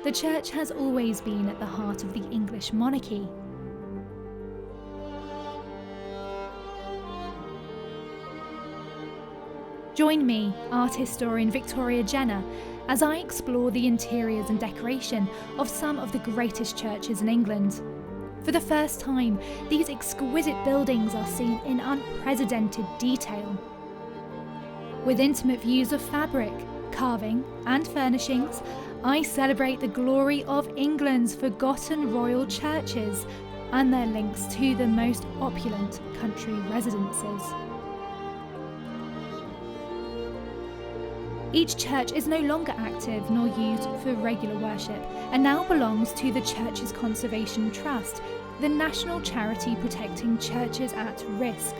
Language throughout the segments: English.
The church has always been at the heart of the English monarchy. Join me, art historian Victoria Jenner, as I explore the interiors and decoration of some of the greatest churches in England. For the first time, these exquisite buildings are seen in unprecedented detail. With intimate views of fabric, carving, and furnishings, I celebrate the glory of England's forgotten royal churches and their links to the most opulent country residences. Each church is no longer active nor used for regular worship and now belongs to the Churches Conservation Trust, the national charity protecting churches at risk.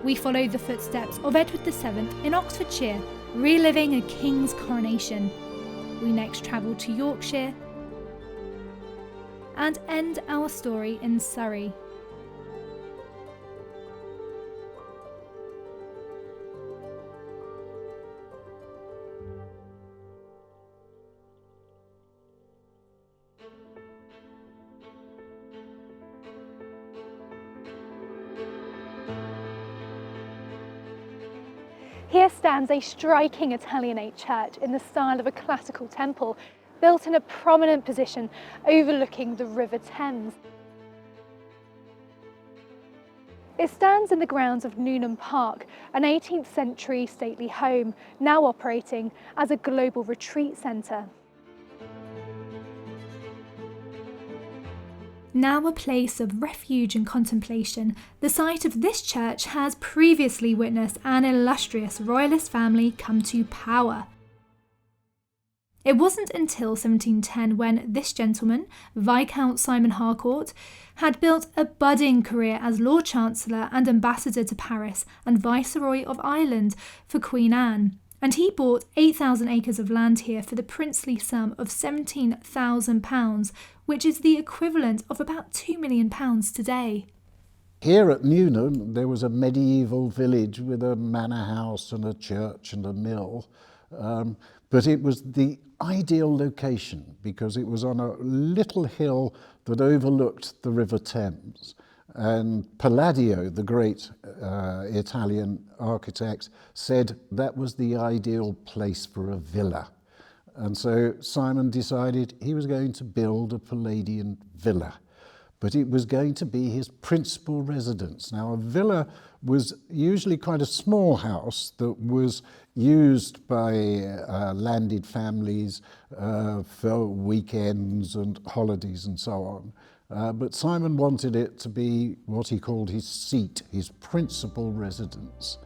We follow the footsteps of Edward VII in Oxfordshire, reliving a king's coronation. We next travel to Yorkshire and end our story in Surrey. Here stands a striking Italianate church in the style of a classical temple, built in a prominent position overlooking the River Thames. It stands in the grounds of Newnham Park, an 18th century stately home, now operating as a global retreat centre. Now a place of refuge and contemplation, the site of this church has previously witnessed an illustrious royalist family come to power. It wasn't until 1710 when this gentleman, Viscount Simon Harcourt, had built a budding career as Lord Chancellor and Ambassador to Paris and Viceroy of Ireland for Queen Anne, and he bought 8,000 acres of land here for the princely sum of £17,000, which is the equivalent of about £2 million today. Here at Newnham, there was a medieval village with a manor house and a church and a mill, but it was the ideal location because it was on a little hill that overlooked the River Thames. And Palladio, the great Italian architect, said that was the ideal place for a villa. And so Simon decided he was going to build a Palladian villa, but it was going to be his principal residence. Now, a villa was usually quite a small house that was used by landed families for weekends and holidays and so on. But Simon wanted it to be what he called his seat, his principal residence.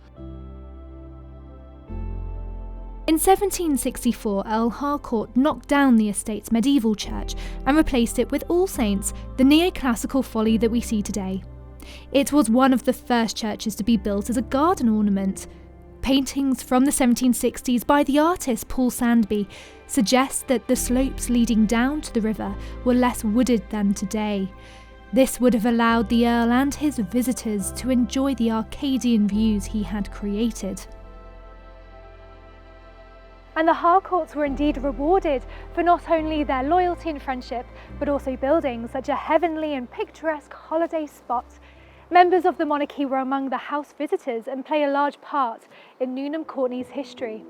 In 1764, Earl Harcourt knocked down the estate's medieval church and replaced it with All Saints, the neoclassical folly that we see today. It was one of the first churches to be built as a garden ornament. Paintings from the 1760s by the artist Paul Sandby suggest that the slopes leading down to the river were less wooded than today. This would have allowed the Earl and his visitors to enjoy the Arcadian views he had created. And the Harcourts were indeed rewarded for not only their loyalty and friendship, but also building such a heavenly and picturesque holiday spot. Members of the monarchy were among the house visitors and play a large part in Newnham Courtney's history.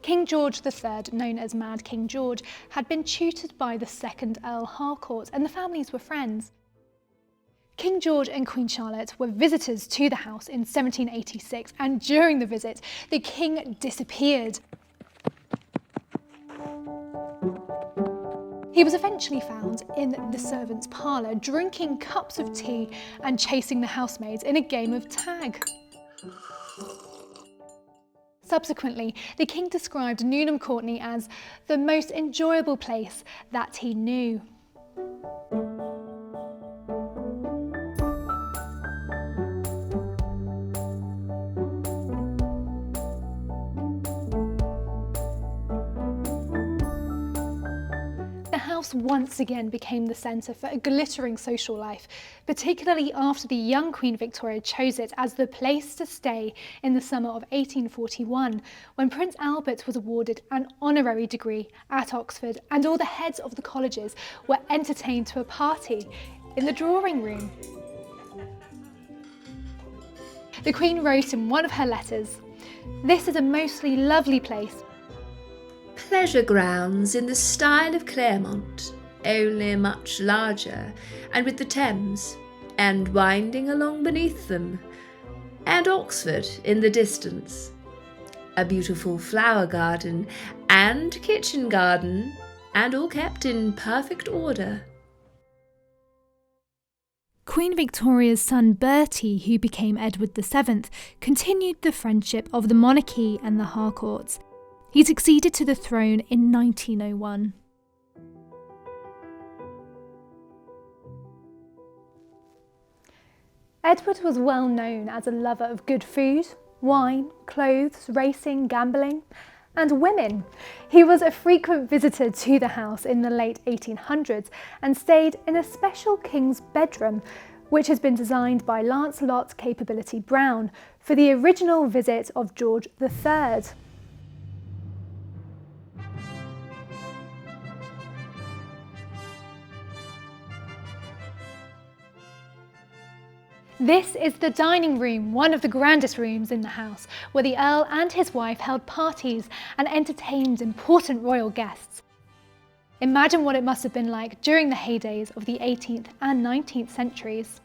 King George III, known as Mad King George, had been tutored by the second Earl Harcourt, and the families were friends. King George and Queen Charlotte were visitors to the house in 1786, and during the visit, the king disappeared. He was eventually found in the servants' parlour, drinking cups of tea and chasing the housemaids in a game of tag. Subsequently, the king described Newnham Courtney as the most enjoyable place that he knew. The house once again became the centre for a glittering social life, particularly after the young Queen Victoria chose it as the place to stay in the summer of 1841, when Prince Albert was awarded an honorary degree at Oxford, and all the heads of the colleges were entertained to a party in the drawing room. The Queen wrote in one of her letters, "This is a mostly lovely place. Pleasure grounds in the style of Claremont, only much larger, and with the Thames, and winding along beneath them, and Oxford in the distance. A beautiful flower garden and kitchen garden, and all kept in perfect order." Queen Victoria's son Bertie, who became Edward VII, continued the friendship of the monarchy and the Harcourts. He succeeded to the throne in 1901. Edward was well known as a lover of good food, wine, clothes, racing, gambling, and women. He was a frequent visitor to the house in the late 1800s and stayed in a special king's bedroom, which has been designed by Lancelot Capability Brown for the original visit of George III. This is the dining room, one of the grandest rooms in the house, where the Earl and his wife held parties and entertained important royal guests. Imagine what it must have been like during the heydays of the 18th and 19th centuries.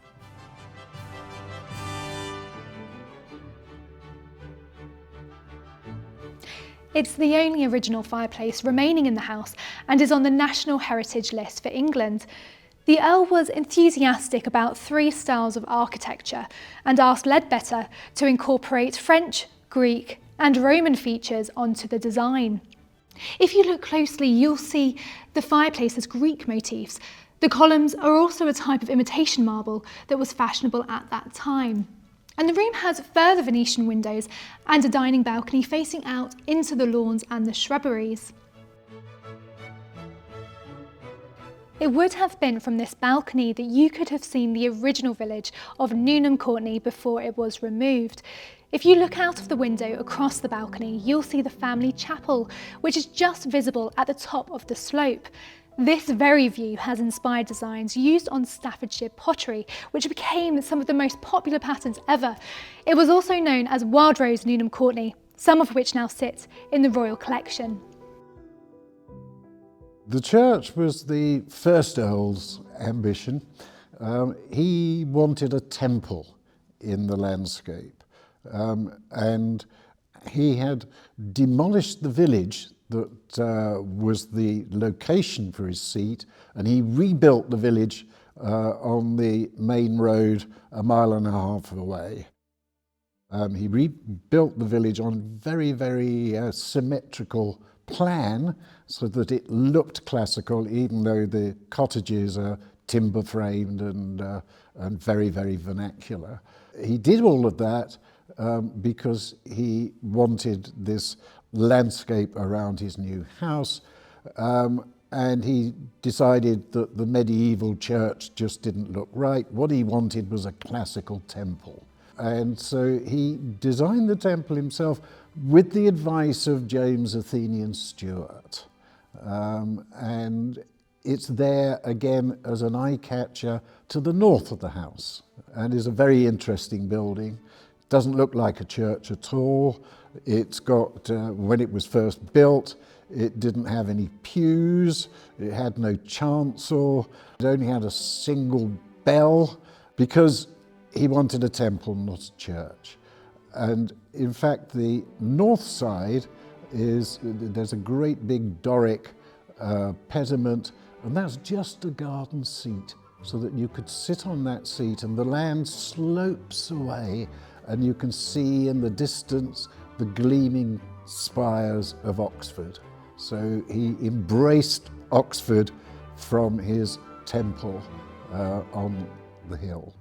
It's the only original fireplace remaining in the house and is on the National Heritage List for England. The Earl was enthusiastic about 3 styles of architecture and asked Leadbetter to incorporate French, Greek and Roman features onto the design. If you look closely, you'll see the fireplace has Greek motifs. The columns are also a type of imitation marble that was fashionable at that time. And the room has further Venetian windows and a dining balcony facing out into the lawns and the shrubberies. It would have been from this balcony that you could have seen the original village of Newnham Courtney before it was removed. If you look out of the window across the balcony, you'll see the family chapel, which is just visible at the top of the slope. This very view has inspired designs used on Staffordshire pottery, which became some of the most popular patterns ever. It was also known as Wildrose Newnham Courtney, some of which now sit in the Royal Collection. The church was the first Earl's ambition. He wanted a temple in the landscape, and he had demolished the village that was the location for his seat, and he rebuilt the village on the main road 1.5 miles away. He rebuilt the village on very, very symmetrical plan so that it looked classical, even though the cottages are timber framed and very, very vernacular. He did all of that because he wanted this landscape around his new house, and he decided that the medieval church just didn't look right. What he wanted was a classical temple. And so he designed the temple himself with the advice of James Athenian Stewart. And it's there again as an eye-catcher to the north of the house, and is a very interesting building. Doesn't look like a church at all. It's got, when it was first built, it didn't have any pews, it had no chancel, it only had a single bell, because he wanted a temple, not a church. And in fact, the north side there's a great big Doric pediment, and that's just a garden seat, so that you could sit on that seat and the land slopes away and you can see in the distance the gleaming spires of Oxford. So he embraced Oxford from his temple on the hill.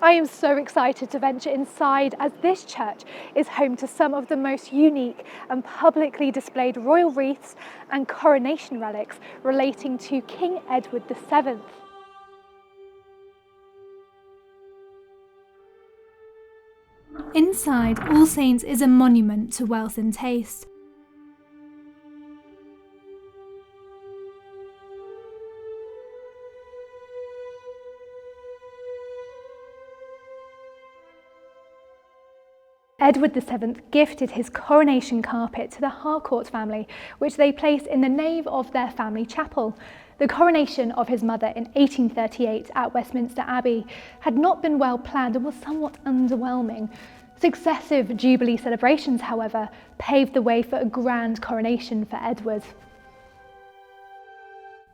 I am so excited to venture inside, as this church is home to some of the most unique and publicly displayed royal wreaths and coronation relics relating to King Edward VII. Inside, All Saints is a monument to wealth and taste. Edward VII gifted his coronation carpet to the Harcourt family, which they placed in the nave of their family chapel. The coronation of his mother in 1838 at Westminster Abbey had not been well planned and was somewhat underwhelming. Successive Jubilee celebrations, however, paved the way for a grand coronation for Edward.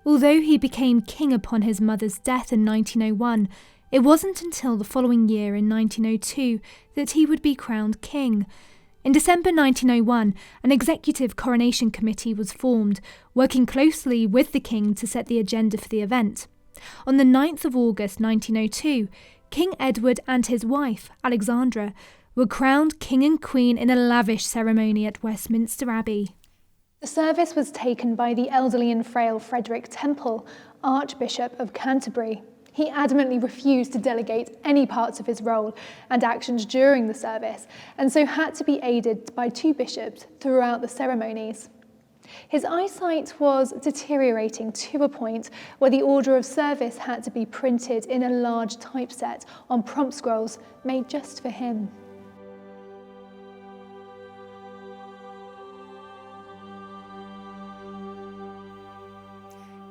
Although he became king upon his mother's death in 1901, it wasn't until the following year in 1902 that he would be crowned king. In December 1901, an executive coronation committee was formed, working closely with the king to set the agenda for the event. On the 9th of August 1902, King Edward and his wife, Alexandra, were crowned king and queen in a lavish ceremony at Westminster Abbey. The service was taken by the elderly and frail Frederick Temple, Archbishop of Canterbury. He adamantly refused to delegate any parts of his role and actions during the service, and so had to be aided by two bishops throughout the ceremonies. His eyesight was deteriorating to a point where the order of service had to be printed in a large typeset on prompt scrolls made just for him.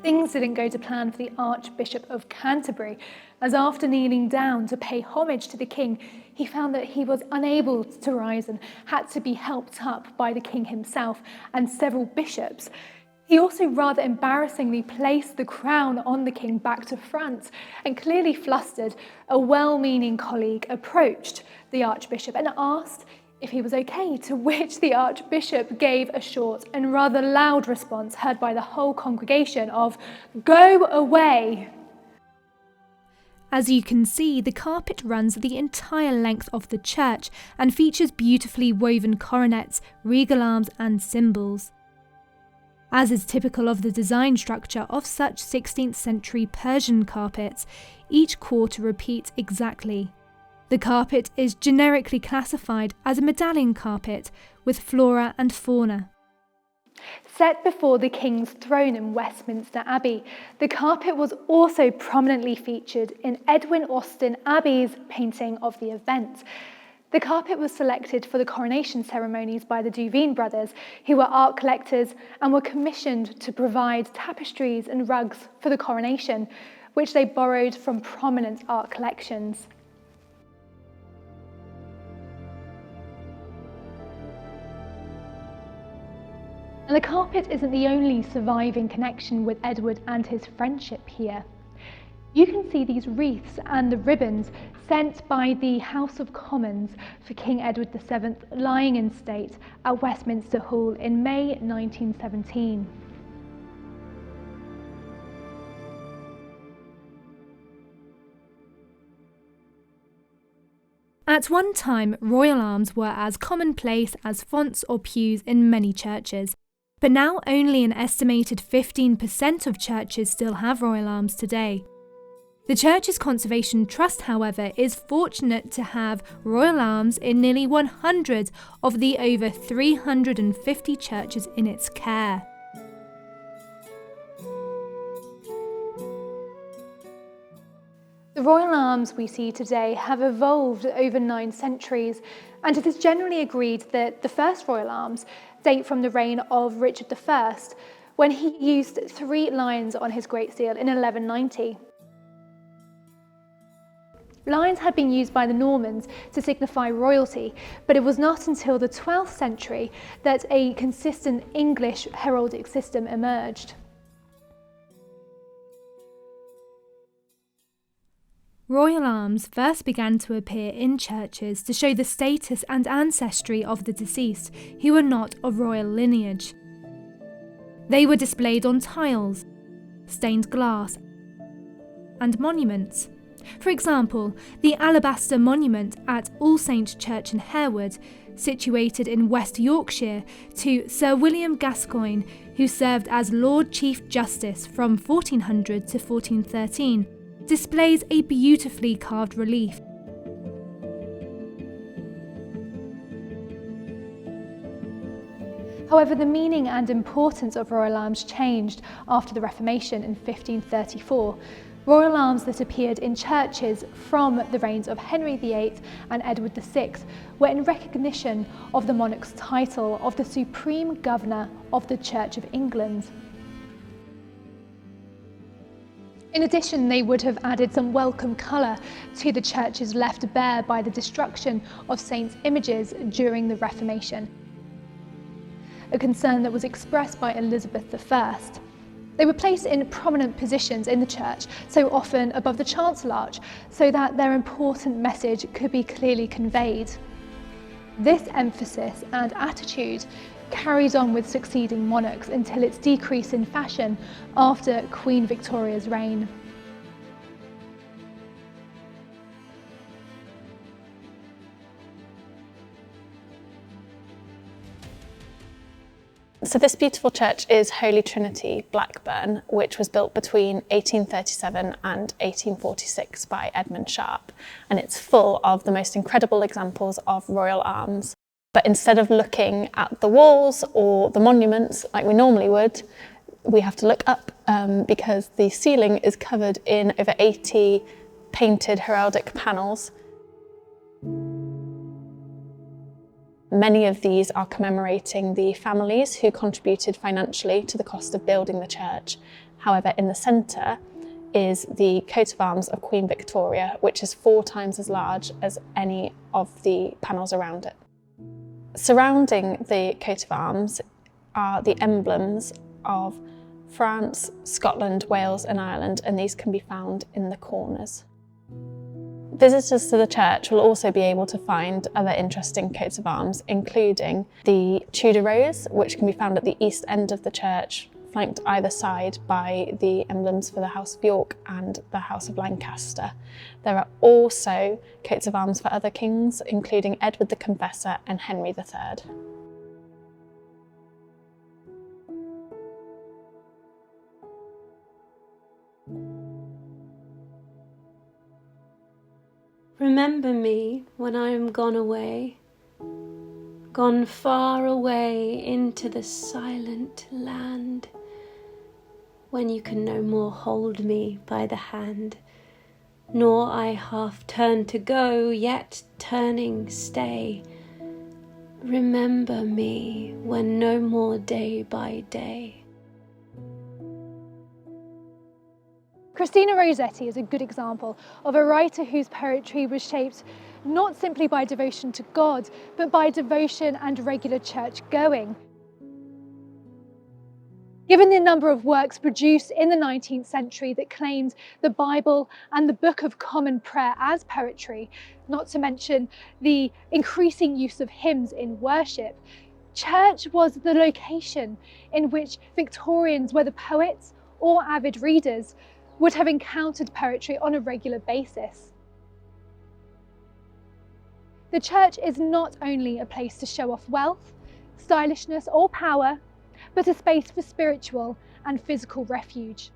Things didn't go to plan for the Archbishop of Canterbury, as after kneeling down to pay homage to the king, he found that he was unable to rise and had to be helped up by the king himself and several bishops. He also rather embarrassingly placed the crown on the king back to front, and clearly flustered, a well-meaning colleague approached the Archbishop and asked if he was okay, to which the Archbishop gave a short and rather loud response heard by the whole congregation of, "Go away!" As you can see, the carpet runs the entire length of the church and features beautifully woven coronets, regal arms and symbols. As is typical of the design structure of such 16th century Persian carpets, each quarter repeats exactly. The carpet is generically classified as a medallion carpet with flora and fauna. Set before the king's throne in Westminster Abbey, the carpet was also prominently featured in Edwin Austin Abbey's painting of the event. The carpet was selected for the coronation ceremonies by the Duveen brothers, who were art collectors and were commissioned to provide tapestries and rugs for the coronation, which they borrowed from prominent art collections. And the carpet isn't the only surviving connection with Edward and his friendship here. You can see these wreaths and the ribbons sent by the House of Commons for King Edward VII lying in state at Westminster Hall in May 1917. At one time, royal arms were as commonplace as fonts or pews in many churches. But now only an estimated 15% of churches still have royal arms today. The Church's Conservation Trust, however, is fortunate to have royal arms in nearly 100 of the over 350 churches in its care. The royal arms we see today have evolved over 9 centuries, and it is generally agreed that the first royal arms date from the reign of Richard I, when he used 3 lions on his Great Seal in 1190. Lions had been used by the Normans to signify royalty, but it was not until the 12th century that a consistent English heraldic system emerged. Royal arms first began to appear in churches to show the status and ancestry of the deceased who were not of royal lineage. They were displayed on tiles, stained glass, and monuments. For example, the alabaster monument at All Saints Church in Harewood, situated in West Yorkshire, to Sir William Gascoigne, who served as Lord Chief Justice from 1400 to 1413, displays a beautifully carved relief. However, the meaning and importance of royal arms changed after the Reformation in 1534. Royal arms that appeared in churches from the reigns of Henry VIII and Edward VI were in recognition of the monarch's title of the Supreme Governor of the Church of England. In addition, they would have added some welcome colour to the churches left bare by the destruction of saints' images during the Reformation, a concern that was expressed by Elizabeth I. They were placed in prominent positions in the church, so often above the chancel arch, so that their important message could be clearly conveyed. This emphasis and attitude carried on with succeeding monarchs until its decrease in fashion after Queen Victoria's reign. So this beautiful church is Holy Trinity, Blackburn, which was built between 1837 and 1846 by Edmund Sharp, and it's full of the most incredible examples of royal arms. But instead of looking at the walls or the monuments like we normally would, we have to look up because the ceiling is covered in over 80 painted heraldic panels. Many of these are commemorating the families who contributed financially to the cost of building the church. However, in the centre is the coat of arms of Queen Victoria, which is 4 times as large as any of the panels around it. Surrounding the coat of arms are the emblems of France, Scotland, Wales and Ireland, and these can be found in the corners. Visitors to the church will also be able to find other interesting coats of arms, including the Tudor rose, which can be found at the east end of the church, flanked either side by the emblems for the House of York and the House of Lancaster. There are also coats of arms for other kings, including Edward the Confessor and Henry III. Remember me when I am gone away, gone far away into the silent land, when you can no more hold me by the hand, nor I half turn to go, yet turning stay. Remember me when no more day by day. Christina Rossetti is a good example of a writer whose poetry was shaped not simply by devotion to God, but by devotion and regular church going. Given the number of works produced in the 19th century that claimed the Bible and the Book of Common Prayer as poetry, not to mention the increasing use of hymns in worship, church was the location in which Victorians, whether poets or avid readers, would have encountered poetry on a regular basis. The church is not only a place to show off wealth, stylishness or power, but a space for spiritual and physical refuge.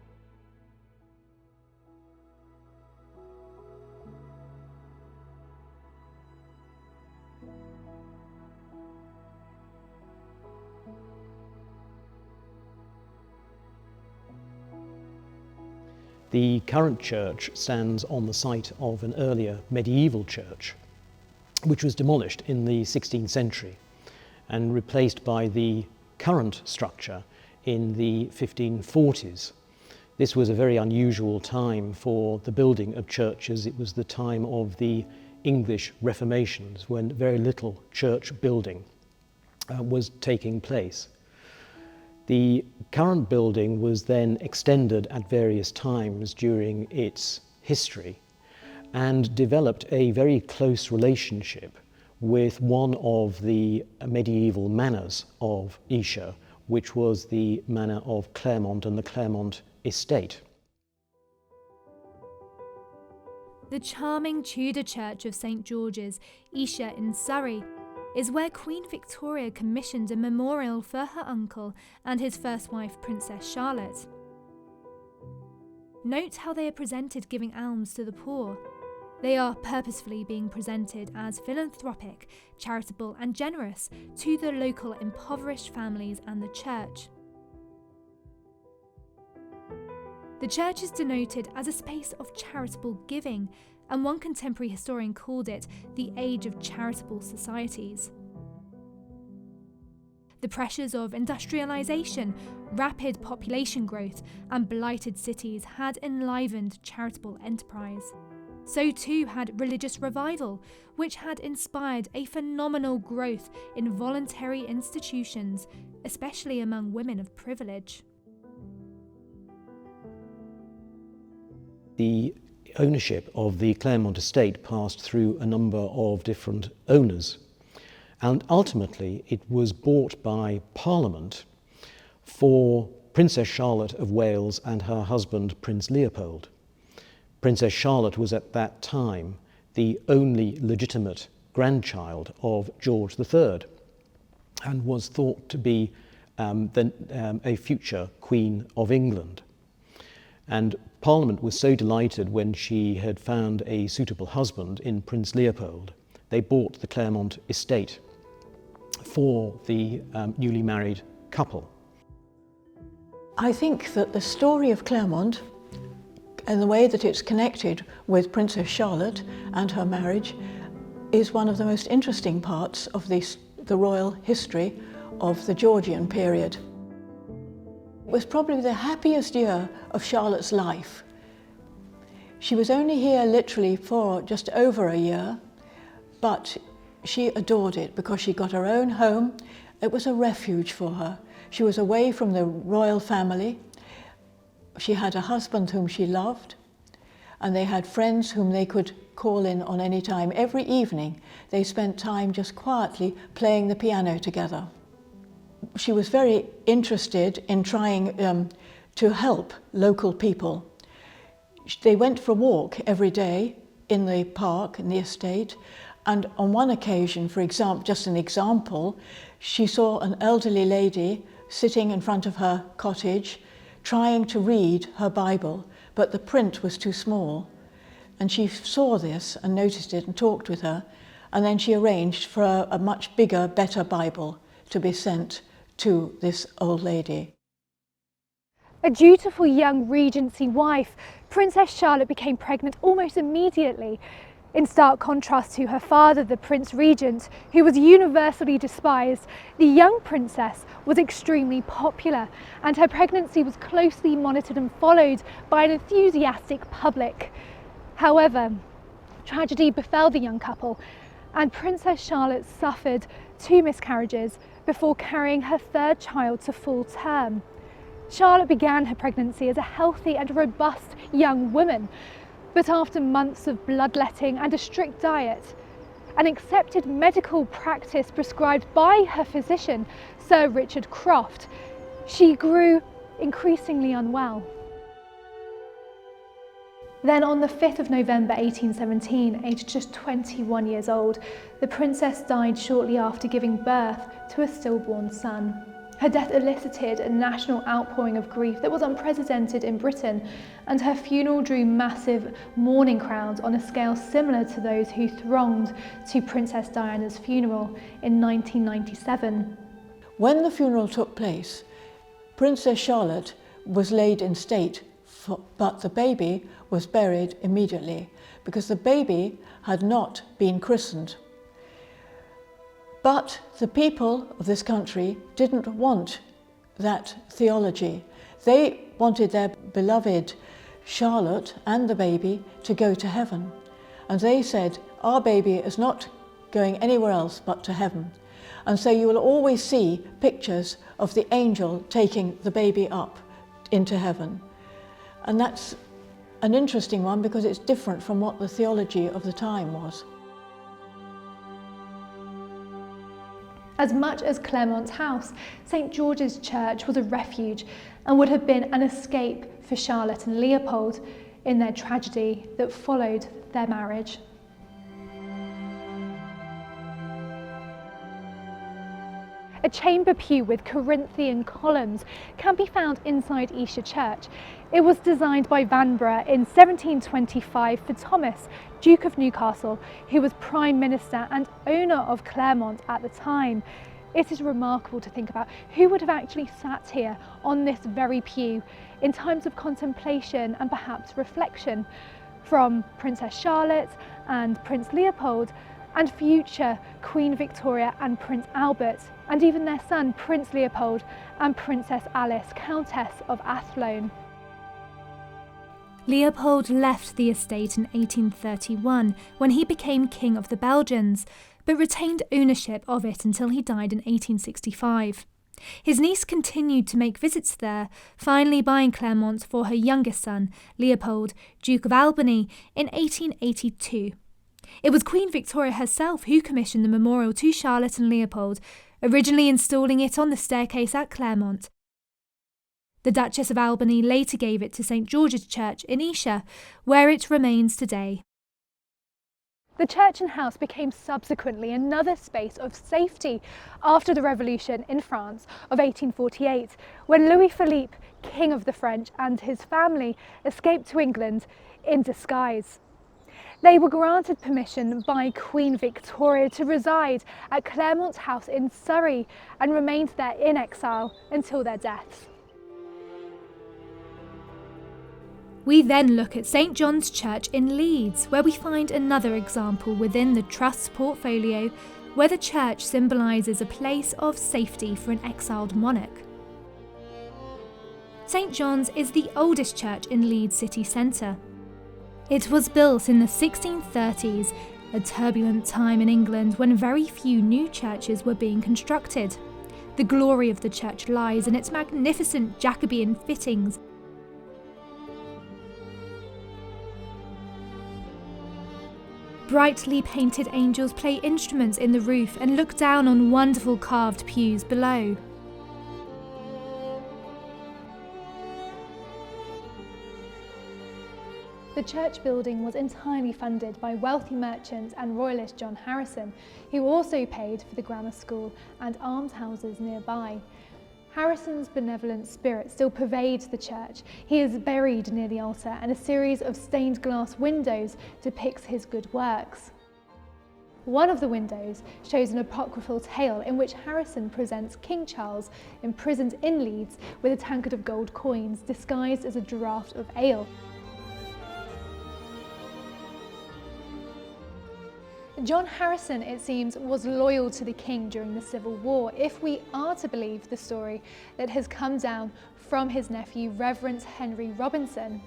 The current church stands on the site of an earlier medieval church, which was demolished in the 16th century and replaced by the current structure in the 1540s. This was a very unusual time for the building of churches. It was the time of the English Reformations, when very little church building was taking place. The current building was then extended at various times during its history, and developed a very close relationship with one of the medieval manors of Esher, which was the manor of Claremont and the Claremont estate. The charming Tudor church of St George's, Esher in Surrey, is where Queen Victoria commissioned a memorial for her uncle and his first wife, Princess Charlotte. Note how they are presented giving alms to the poor. They are purposefully being presented as philanthropic, charitable and generous to the local impoverished families and the church. The church is denoted as a space of charitable giving, and one contemporary historian called it the age of charitable societies. The pressures of industrialisation, rapid population growth and blighted cities had enlivened charitable enterprise. So too had religious revival, which had inspired a phenomenal growth in voluntary institutions, especially among women of privilege. The ownership of the Claremont estate passed through a number of different owners, and ultimately it was bought by Parliament for Princess Charlotte of Wales and her husband Prince Leopold. Princess Charlotte was at that time the only legitimate grandchild of George III and was thought to be a future Queen of England. And Parliament was so delighted when she had found a suitable husband in Prince Leopold, they bought the Claremont estate for the newly married couple. I think that the story of Claremont and the way that it's connected with Princess Charlotte and her marriage is one of the most interesting parts of the royal history of the Georgian period. It was probably the happiest year of Charlotte's life. She was only here literally for just over a year, but she adored it because she got her own home. It was a refuge for her. She was away from the royal family. She had a husband whom she loved, and they had friends whom they could call in on any time. Every evening they spent time just quietly playing the piano together. She was very interested in trying to help local people. They went for a walk every day in the park, in the estate, and on one occasion, for example, just an example, she saw an elderly lady sitting in front of her cottage trying to read her Bible, but the print was too small. And she saw this and noticed it and talked with her, and then she arranged for a much bigger, better Bible to be sent to this old lady. A dutiful young Regency wife, Princess Charlotte became pregnant almost immediately, in stark contrast to her father, the Prince Regent, who was universally despised. The young princess was extremely popular, and her pregnancy was closely monitored and followed by an enthusiastic public. However, tragedy befell the young couple, and Princess Charlotte suffered 2 miscarriages before carrying her 3rd child to full term. Charlotte began her pregnancy as a healthy and robust young woman, but after months of bloodletting and a strict diet, an accepted medical practice prescribed by her physician, Sir Richard Croft, she grew increasingly unwell. Then on the 5th of November 1817, aged just 21 years old, the princess died shortly after giving birth to a stillborn son. Her death elicited a national outpouring of grief that was unprecedented in Britain, and her funeral drew massive mourning crowds on a scale similar to those who thronged to Princess Diana's funeral in 1997. When the funeral took place, Princess Charlotte was laid in state, but the baby was buried immediately because the baby had not been christened. But the people of this country didn't want that theology. They wanted their beloved Charlotte and the baby to go to heaven. And they said, our baby is not going anywhere else but to heaven. And so you will always see pictures of the angel taking the baby up into heaven. And that's an interesting one because it's different from what the theology of the time was. As much as Clermont's house, St George's Church was a refuge and would have been an escape for Charlotte and Leopold in their tragedy that followed their marriage. A chamber pew with Corinthian columns can be found inside Esher Church. It was designed by Vanbrugh in 1725 for Thomas, Duke of Newcastle, who was Prime Minister and owner of Clermont at the time. It is remarkable to think about who would have actually sat here on this very pew in times of contemplation and perhaps reflection, from Princess Charlotte and Prince Leopold, and future Queen Victoria and Prince Albert, and even their son Prince Leopold and Princess Alice, Countess of Athlone. Leopold left the estate in 1831 when he became King of the Belgians, but retained ownership of it until he died in 1865. His niece continued to make visits there, finally buying Clermont for her youngest son, Leopold, Duke of Albany, in 1882. It was Queen Victoria herself who commissioned the memorial to Charlotte and Leopold, originally installing it on the staircase at Clermont. The Duchess of Albany later gave it to St George's Church in Esher, where it remains today. The church and house became subsequently another space of safety after the Revolution in France of 1848, when Louis-Philippe, King of the French, and his family escaped to England in disguise. They were granted permission by Queen Victoria to reside at Clermont House in Surrey and remained there in exile until their deaths. We then look at St John's Church in Leeds, where we find another example within the Trust's portfolio where the church symbolises a place of safety for an exiled monarch. St John's is the oldest church in Leeds city centre. It was built in the 1630s, a turbulent time in England when very few new churches were being constructed. The glory of the church lies in its magnificent Jacobean fittings. Brightly painted angels play instruments in the roof and look down on wonderful carved pews below. The church building was entirely funded by wealthy merchant and royalist John Harrison, who also paid for the grammar school and almshouses nearby. Harrison's benevolent spirit still pervades the church. He is buried near the altar, and a series of stained glass windows depicts his good works. One of the windows shows an apocryphal tale in which Harrison presents King Charles, imprisoned in Leeds, with a tankard of gold coins disguised as a draught of ale. John Harrison, it seems, was loyal to the king during the Civil War, if we are to believe the story that has come down from his nephew, Reverend Henry Robinson.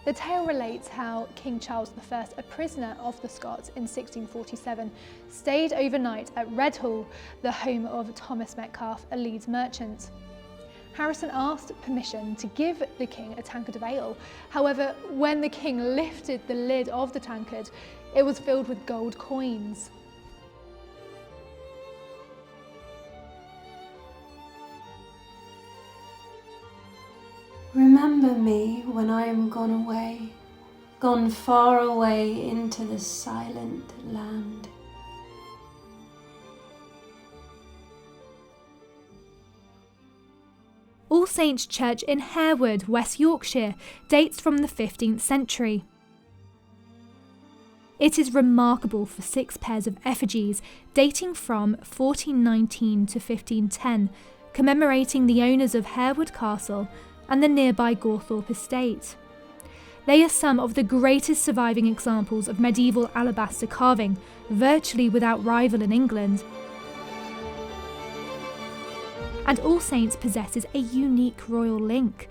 The tale relates how King Charles I, a prisoner of the Scots in 1647, stayed overnight at Redhall, the home of Thomas Metcalfe, a Leeds merchant. Harrison asked permission to give the king a tankard of ale. However, when the king lifted the lid of the tankard, it was filled with gold coins. Remember me when I am gone away, gone far away into the silent land. All Saints' Church in Harewood, West Yorkshire, dates from the 15th century. It is remarkable for 6 pairs of effigies dating from 1419 to 1510, commemorating the owners of Harewood Castle and the nearby Gawthorpe estate. They are some of the greatest surviving examples of medieval alabaster carving, virtually without rival in England. And All Saints possesses a unique royal link,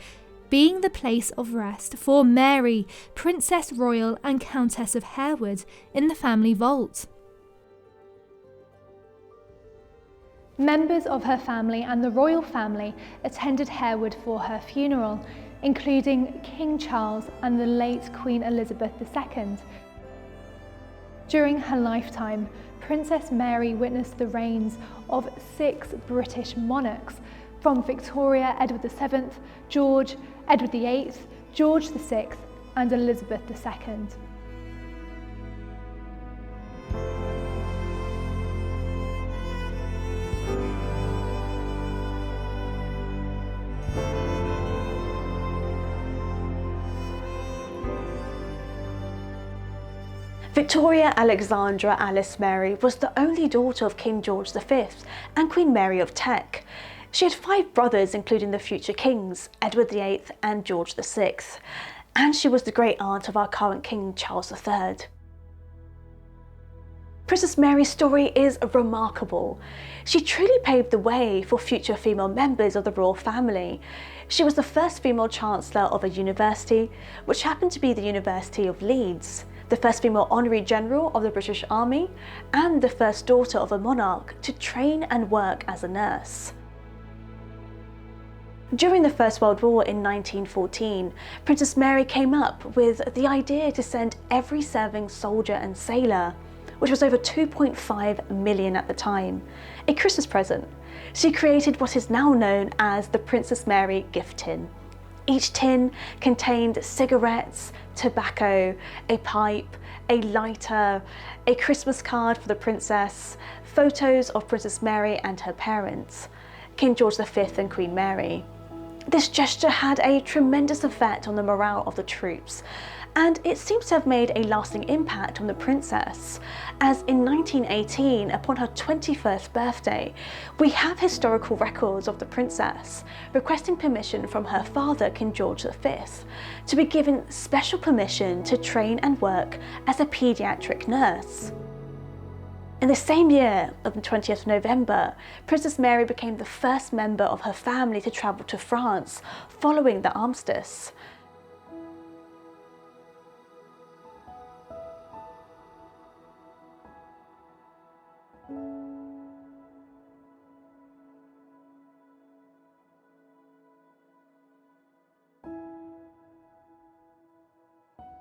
being the place of rest for Mary, Princess Royal and Countess of Harewood, in the family vault. Members of her family and the royal family attended Harewood for her funeral. including King Charles and the late Queen Elizabeth II. During her lifetime, Princess Mary witnessed the reigns of 6 British monarchs, from Victoria, Edward VII, George, Edward VIII, George VI, and Elizabeth II. Victoria Alexandra Alice Mary was the only daughter of King George V and Queen Mary of Teck. She had 5 brothers, including the future kings, Edward VIII and George VI, and she was the great aunt of our current King Charles III. Princess Mary's story is remarkable. She truly paved the way for future female members of the royal family. She was the first female chancellor of a university, which happened to be the University of Leeds, the first female honorary general of the British Army, and the first daughter of a monarch to train and work as a nurse. During the First World War in 1914, Princess Mary came up with the idea to send every serving soldier and sailor, which was over 2.5 million at the time, a Christmas present. She created what is now known as the Princess Mary gift tin. Each tin contained cigarettes, tobacco, a pipe, a lighter, a Christmas card for the princess, photos of Princess Mary and her parents, King George V and Queen Mary. This gesture had a tremendous effect on the morale of the troops, and it seems to have made a lasting impact on the princess, as in 1918, upon her 21st birthday, we have historical records of the princess requesting permission from her father, King George V, to be given special permission to train and work as a paediatric nurse. In the same year, on the 20th of November, Princess Mary became the first member of her family to travel to France following the armistice.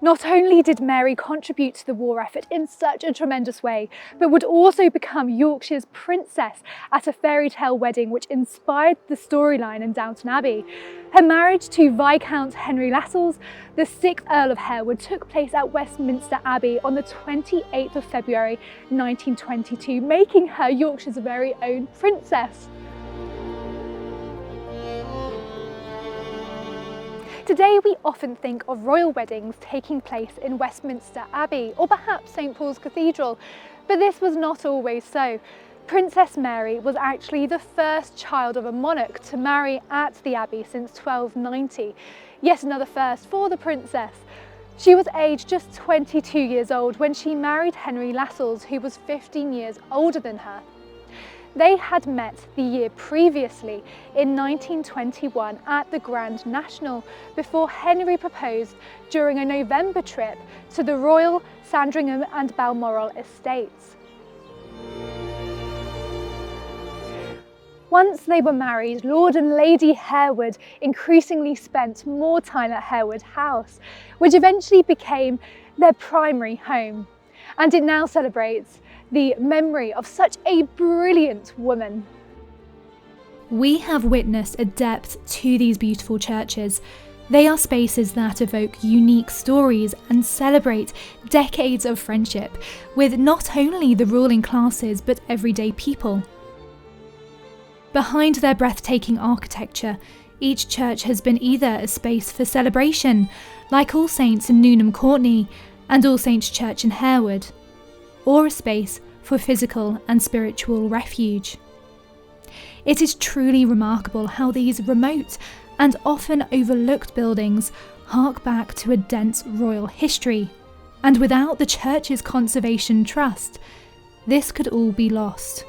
Not only did Mary contribute to the war effort in such a tremendous way, but would also become Yorkshire's princess at a fairy tale wedding which inspired the storyline in Downton Abbey. Her marriage to Viscount Henry Lascelles, the 6th Earl of Harewood, took place at Westminster Abbey on the 28th of February 1922, making her Yorkshire's very own princess. Today we often think of royal weddings taking place in Westminster Abbey or perhaps St Paul's Cathedral, but this was not always so. Princess Mary was actually the first child of a monarch to marry at the Abbey since 1290, yet another first for the princess. She was aged just 22 years old when she married Henry Lascelles, who was 15 years older than her. They had met the year previously in 1921 at the Grand National before Henry proposed during a November trip to the Royal Sandringham and Balmoral estates. Once they were married, Lord and Lady Harewood increasingly spent more time at Harewood House, which eventually became their primary home, and it now celebrates the memory of such a brilliant woman. We have witnessed a depth to these beautiful churches. They are spaces that evoke unique stories and celebrate decades of friendship with not only the ruling classes but everyday people. Behind their breathtaking architecture, each church has been either a space for celebration, like All Saints in Newnham Courtney and All Saints Church in Harewood, or a space for physical and spiritual refuge. It is truly remarkable how these remote and often overlooked buildings hark back to a dense royal history, and without the church's conservation trust, this could all be lost.